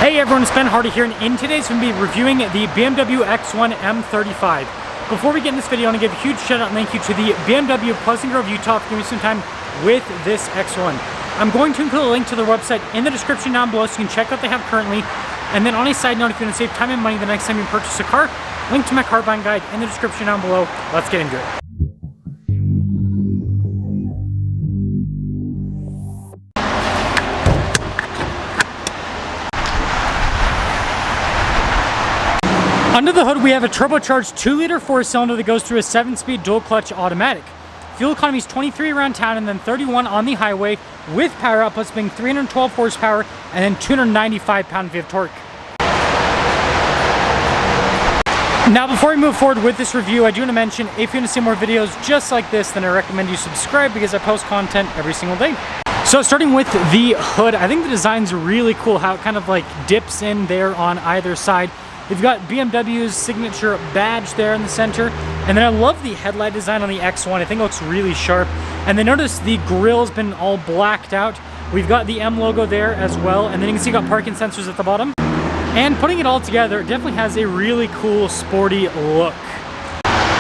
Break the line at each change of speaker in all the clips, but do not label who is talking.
Hey everyone, it's Ben Hardy here, and in today's we're going to be reviewing the BMW X1 M35. Before we get in this video, I want to give a huge shout out and thank you to the BMW Pleasant Grove, Utah for giving me some time with this X1. I'm going to include a link to their website in the description down below so you can check out what they have currently. And then on a side note, if you want to save time and money the next time you purchase a car, link to my car buying guide in the description down below. Let's get into it. Under the hood, we have a turbocharged 2-liter 4-cylinder that goes through a 7-speed dual-clutch automatic. Fuel economy is 23 around town and then 31 on the highway, with power outputs being 312 horsepower and then 295 pound-feet of torque. Now, before we move forward with this review, I do want to mention, if you want to see more videos just like this, then I recommend you subscribe because I post content every single day. So starting with the hood, I think the design's really cool, how it kind of like dips in there on either side. You've got BMW's signature badge there in the center. And then I love the headlight design on the X1. I think it looks really sharp. And then notice the grille's been all blacked out. We've got the M logo there as well. And then you can see you got parking sensors at the bottom. And putting it all together, it definitely has a really cool, sporty look.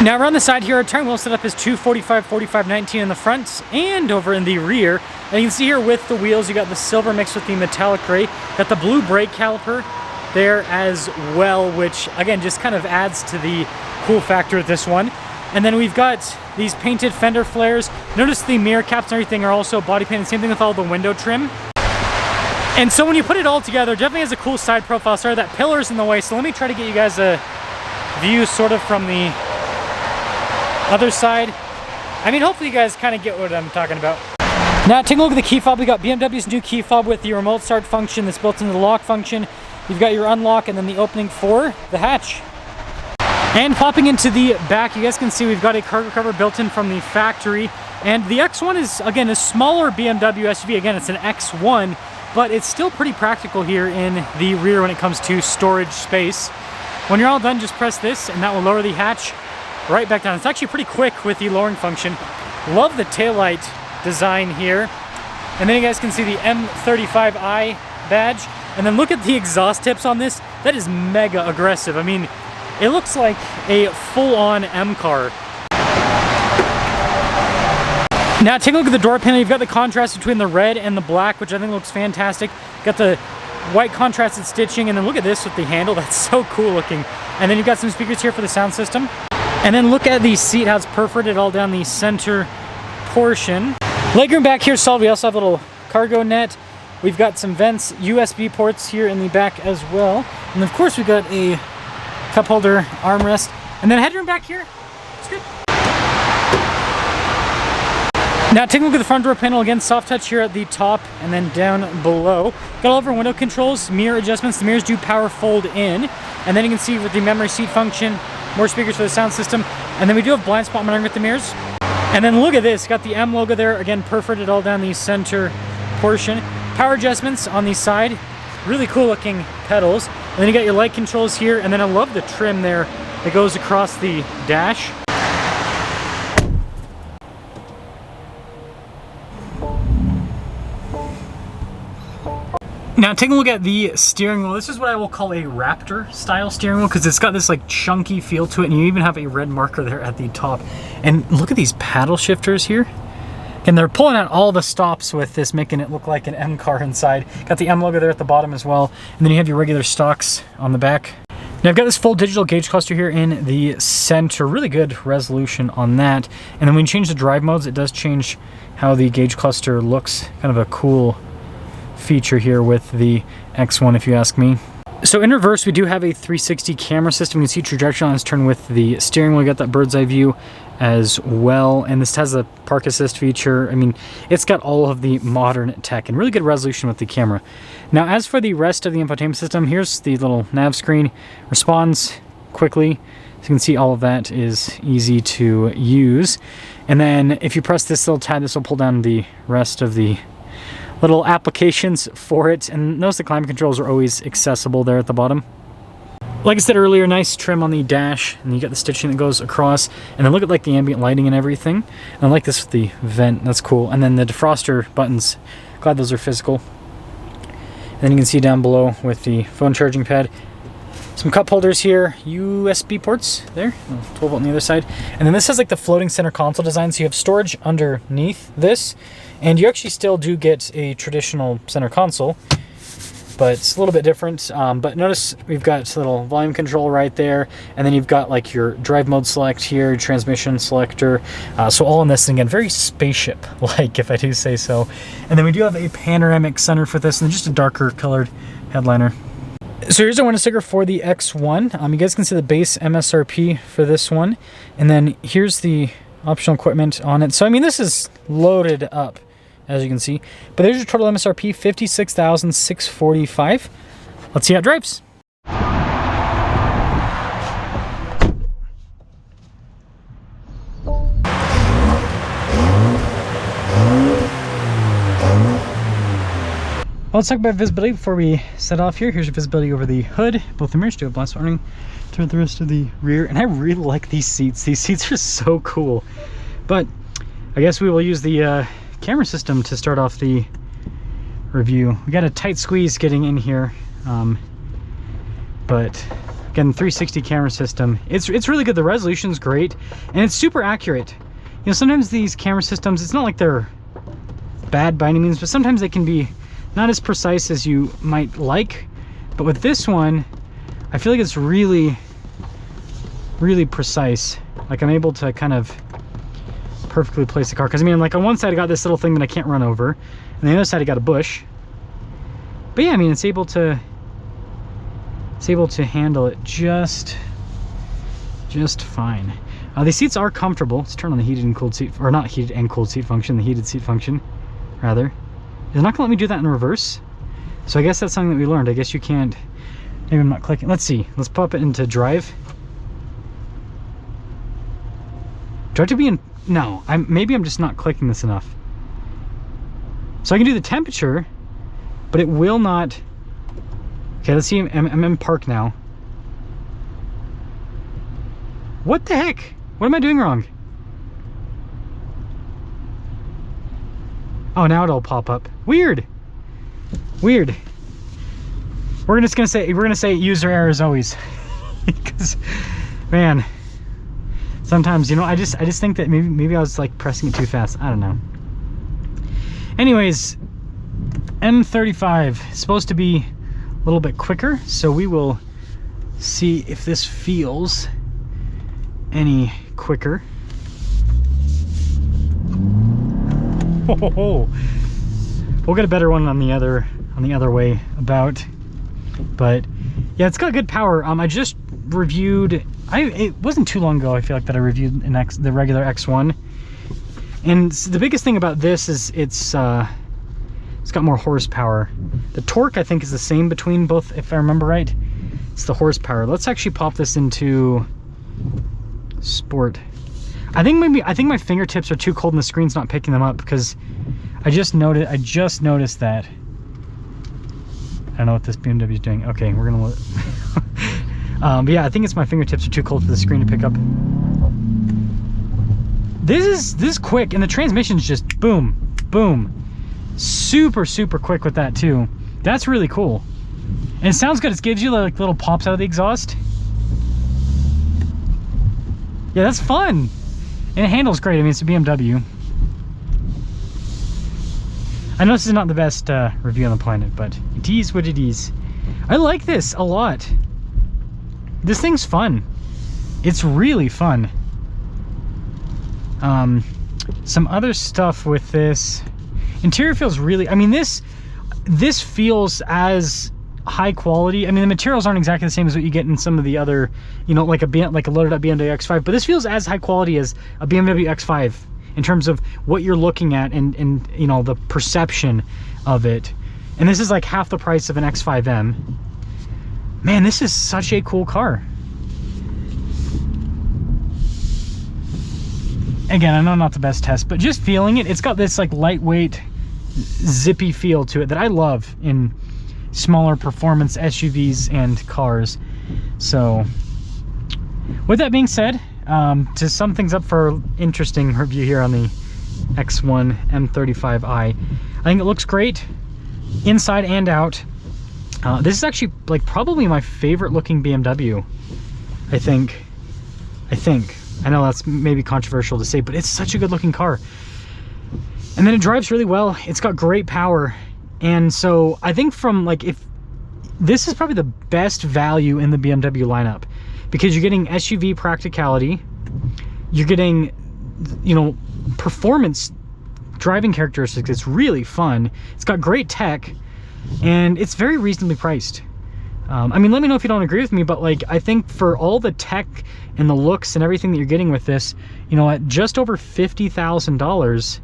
Now around the side here, our turn wheel setup is 245/45/19 in the front and over in the rear. And you can see here with the wheels, you got the silver mixed with the metallic gray. Got the blue brake caliper there as well, which again just kind of adds to the cool factor of this one. And then we've got these painted fender flares. Notice the mirror caps and everything are also body painted. Same thing with all the window trim. And so when you put it all together, it definitely has a cool side profile. Sorry, that pillar's in the way, so let me try to get you guys a view sort of from the other side. I mean, hopefully you guys kind of get what I'm talking about. Now taking a look at the key fob, we got BMW's new key fob with the remote start function that's built into the lock function. You've got your unlock and then the opening for the hatch. And popping into the back, you guys can see we've got a cargo cover built in from the factory. And the X1 is, again, a smaller BMW SUV. Again, it's an X1, but it's still pretty practical here in the rear when it comes to storage space. When you're all done, just press this and that will lower the hatch right back down. It's actually pretty quick with the lowering function. Love the taillight design here. And then you guys can see the M35i badge. And then look at the exhaust tips on this. That is mega aggressive. I mean, it looks like a full-on M car. Now take a look at the door panel. You've got the contrast between the red and the black, which I think looks fantastic. Got the white contrasted stitching, and then look at this with the handle. That's so cool looking. And then you've got some speakers here for the sound system. And then look at the seat, how it's perforated all down the center portion. Legroom back here solid. We also have a little cargo net. We've got some vents, USB ports here in the back as well. And of course we've got a cup holder armrest. And then headroom back here. It's good. Now taking a look at the front door panel, again, soft touch here at the top and then down below. Got all of our window controls, mirror adjustments. The mirrors do power fold in. And then you can see with the memory seat function, more speakers for the sound system. And then we do have blind spot monitoring with the mirrors. And then look at this, got the M logo there, again, perforated all down the center portion. Power adjustments on the side, really cool looking pedals. And then you got your light controls here, and then I love the trim there that goes across the dash. Now taking a look at the steering wheel, this is what I will call a Raptor style steering wheel because it's got this like chunky feel to it, and you even have a red marker there at the top. And look at these paddle shifters here. And they're pulling out all the stops with this, making it look like an M car inside. Got the M logo there at the bottom as well. And then you have your regular stocks on the back. Now I've got this full digital gauge cluster here in the center. Really good resolution on that. And then when you change the drive modes, it does change how the gauge cluster looks. Kind of a cool feature here with the X1, if you ask me. So in reverse, we do have a 360 camera system. You can see trajectory lines turn with the steering wheel. We got that bird's eye view as well, and this has a park assist feature. I mean, it's got all of the modern tech and really good resolution with the camera. Now, as for the rest of the infotainment system, here's the little nav screen. Responds quickly. So you can see all of that is easy to use. And then if you press this little tab, this will pull down the rest of the little applications for it. And notice the climate controls are always accessible there at the bottom. Like I said earlier, nice trim on the dash, and you got the stitching that goes across. And then look at like the ambient lighting and everything. And I like this with the vent, that's cool. And then the defroster buttons, glad those are physical. And then you can see down below with the phone charging pad. Some cup holders here, USB ports there, 12 volt on the other side. And then this has like the floating center console design, so you have storage underneath this, and you actually still do get a traditional center console, but it's a little bit different. But notice we've got a little volume control right there, and then you've got like your drive mode select here, your transmission selector. So all in this, and again, very spaceship-like, if I do say so. And then we do have a panoramic sunroof with this, and just a darker colored headliner. So here's our window sticker for the X1. You guys can see the base MSRP for this one. And then here's the optional equipment on it. So I mean, this is loaded up, as you can see. But there's your total MSRP, $56,645. Let's see how it drives. Well, let's talk about visibility before we set off here. Here's your visibility over the hood. Both the mirrors do have blind warning throughout the rest of the rear. And I really like these seats. These seats are so cool. But I guess we will use the camera system to start off the review. We got a tight squeeze getting in here. But again, 360 camera system. It's really good. The resolution's great. And it's super accurate. You know, sometimes these camera systems, it's not like they're bad by any means, but sometimes they can be not as precise as you might like. But with this one, I feel like it's really, really precise. Like I'm able to kind of perfectly place the car. Because I mean, like on one side I got this little thing that I can't run over, and the other side I got a bush. But yeah, I mean, it's able to handle it just fine. These seats are comfortable. Let's turn on the heated and cooled seat, or not heated and cooled seat function, the heated seat function, rather. It's not gonna let me do that in reverse. So I guess that's something that we learned. I guess you can't, maybe I'm not clicking. Let's see, let's pop it into drive. Do I have to be in, no, maybe I'm just not clicking this enough. So I can do the temperature, but it will not. Okay, let's see, I'm in park now. What the heck? What am I doing wrong? Oh, now it'll pop up. Weird. Weird. We're just gonna say user error as always. Because man, sometimes, you know, I just think that maybe I was like pressing it too fast. I don't know. Anyways, M35 is supposed to be a little bit quicker, so we will see if this feels any quicker. Oh, we'll get a better one on the other way about. But yeah, it's got good power. I just reviewed, it wasn't too long ago, I feel like, that I reviewed the regular X1, and the biggest thing about this is it's got more horsepower. The torque, I think, is the same between both, if I remember right. It's the horsepower. Let's actually pop this into sport. I think my fingertips are too cold and the screen's not picking them up, because I just noticed that. I don't know what this BMW is doing. Okay, we're gonna but yeah, I think it's my fingertips are too cold for the screen to pick up. This is quick, and the transmission's just boom, boom. Super quick with that too. That's really cool. And it sounds good. It gives you like little pops out of the exhaust. Yeah, that's fun. And it handles great. I mean, it's a BMW. I know this is not the best review on the planet, but it is what it is. I like this a lot. This thing's fun. It's really fun. Some other stuff with this. Interior feels really, I mean, this feels as high quality. I mean, the materials aren't exactly the same as what you get in some of the other, you know, like a loaded up BMW X5, but this feels as high quality as a BMW X5 in terms of what you're looking at and you know, the perception of it. And this is like half the price of an X5M. Man, this is such a cool car. Again, I know not the best test, but just feeling it, it's got this like lightweight, zippy feel to it that I love in smaller performance SUVs and cars. So with that being said, to sum things up for an interesting review here on the X1 M35i, I think it looks great inside and out. This is actually like probably my favorite looking BMW, I think. I know that's maybe controversial to say, but it's such a good looking car. And then it drives really well. It's got great power. And so I think from like, if this is probably the best value in the BMW lineup, because you're getting SUV practicality, you're getting, you know, performance driving characteristics. It's really fun. It's got great tech, and it's very reasonably priced. I mean, let me know if you don't agree with me, but like, I think for all the tech and the looks and everything that you're getting with this, you know, at just over $50,000,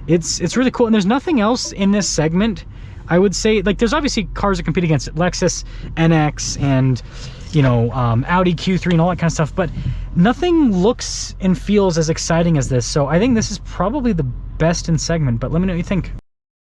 it's really cool. And there's nothing else in this segment, I would say. Like, there's obviously cars that compete against it, Lexus NX and, you know, Audi Q3 and all that kind of stuff, but nothing looks and feels as exciting as this. So I think this is probably the best in segment, but let me know what you think.